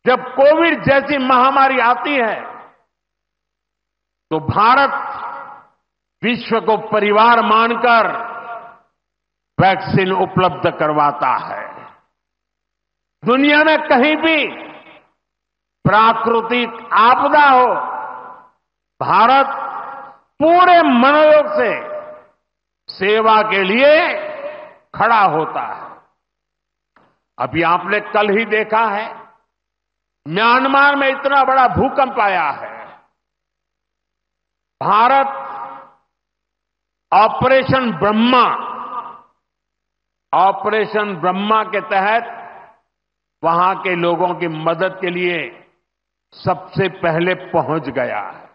जब कोविड जैसी महामारी आती है तो भारत विश्व को परिवार मानकर वैक्सीन उपलब्ध करवाता है। दुनिया में कहीं भी प्राकृतिक आपदा हो, भारत पूरे मनोयोग से सेवा के लिए खड़ा होता है। अभी आपने कल ही देखा है, म्यांमार में इतना बड़ा भूकंप आया है। भारत ऑपरेशन ब्रह्मा के तहत वहां के लोगों की मदद के लिए सबसे पहले पहुंच गया है।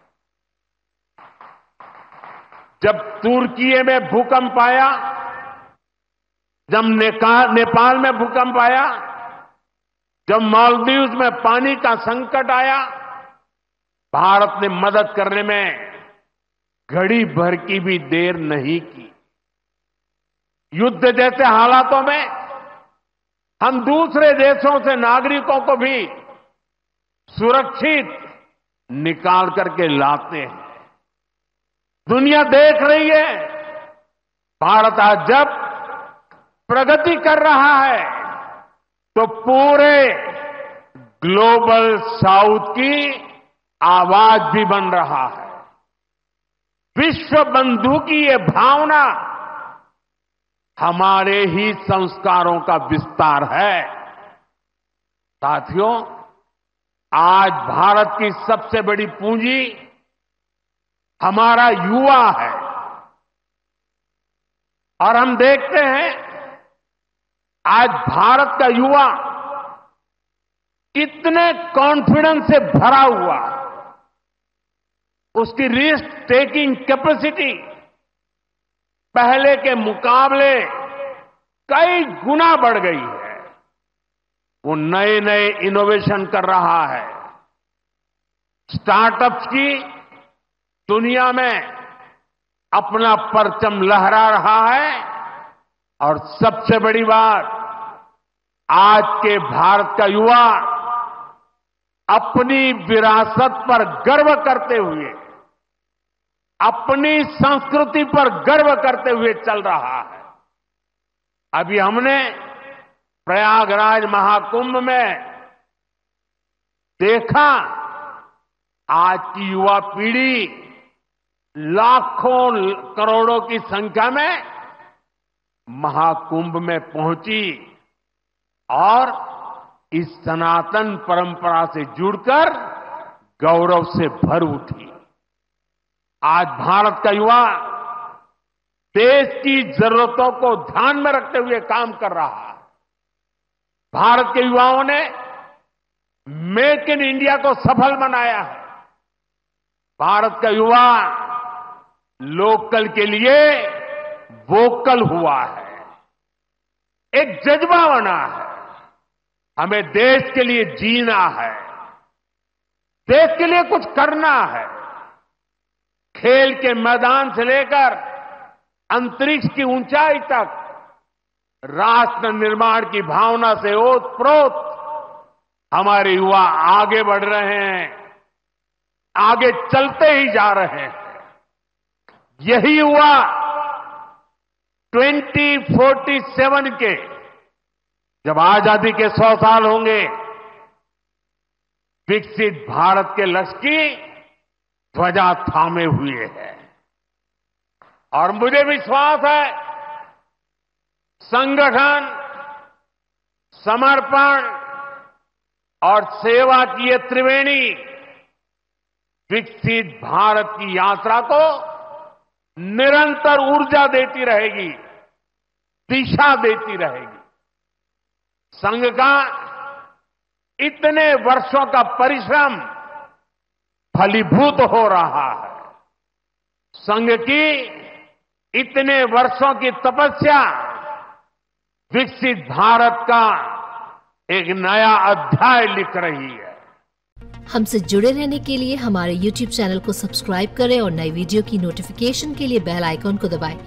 जब तुर्की में भूकंप आया, जब नेपाल में भूकंप आया, जब मालदीव्स में पानी का संकट आया, भारत ने मदद करने में घड़ी भर की भी देर नहीं की। युद्ध जैसे हालातों में हम दूसरे देशों से नागरिकों को भी सुरक्षित निकाल करके लाते हैं। दुनिया देख रही है, भारत आज जब प्रगति कर रहा है तो पूरे ग्लोबल साउथ की आवाज भी बन रहा है। विश्व बंधु की ये भावना हमारे ही संस्कारों का विस्तार है। साथियों, आज भारत की सबसे बड़ी पूंजी हमारा युवा है और हम देखते हैं आज भारत का युवा इतने कॉन्फिडेंस से भरा हुआ, उसकी रिस्क टेकिंग कैपेसिटी पहले के मुकाबले कई गुना बढ़ गई है। वो नए नए इनोवेशन कर रहा है, स्टार्टअप्स की दुनिया में अपना परचम लहरा रहा है और सबसे बड़ी बात, आज के भारत का युवा अपनी विरासत पर गर्व करते हुए, अपनी संस्कृति पर गर्व करते हुए चल रहा है। अभी हमने प्रयागराज महाकुंभ में देखा, आज की युवा पीढ़ी लाखों करोड़ों की संख्या में महाकुंभ में पहुंची और इस सनातन परंपरा से जुड़कर गौरव से भर उठी। आज भारत का युवा देश की जरूरतों को ध्यान में रखते हुए काम कर रहा है। भारत के युवाओं ने मेक इन इंडिया को सफल बनाया है। भारत का युवा लोकल के लिए वोकल हुआ है, एक जज्बा बना है। हमें देश के लिए जीना है, देश के लिए कुछ करना है। खेल के मैदान से लेकर अंतरिक्ष की ऊंचाई तक राष्ट्र निर्माण की भावना से ओतप्रोत हमारे युवा आगे बढ़ रहे हैं, आगे चलते ही जा रहे हैं। यही युवा 2047 के जब आजादी के 100 साल होंगे, विकसित भारत के लक्ष्य की ध्वजा थामे हुए है। और मुझे विश्वास है, संगठन, समर्पण और सेवा की ये त्रिवेणी विकसित भारत की यात्रा को निरंतर ऊर्जा देती रहेगी, दिशा देती रहेगी। संघ का इतने वर्षों का परिश्रम फलीभूत हो रहा है। संघ की इतने वर्षों की तपस्या विकसित भारत का एक नया अध्याय लिख रही है। हमसे जुड़े रहने के लिए हमारे YouTube चैनल को सब्सक्राइब करें और नई वीडियो की नोटिफिकेशन के लिए बेल आइकॉन को दबाएं।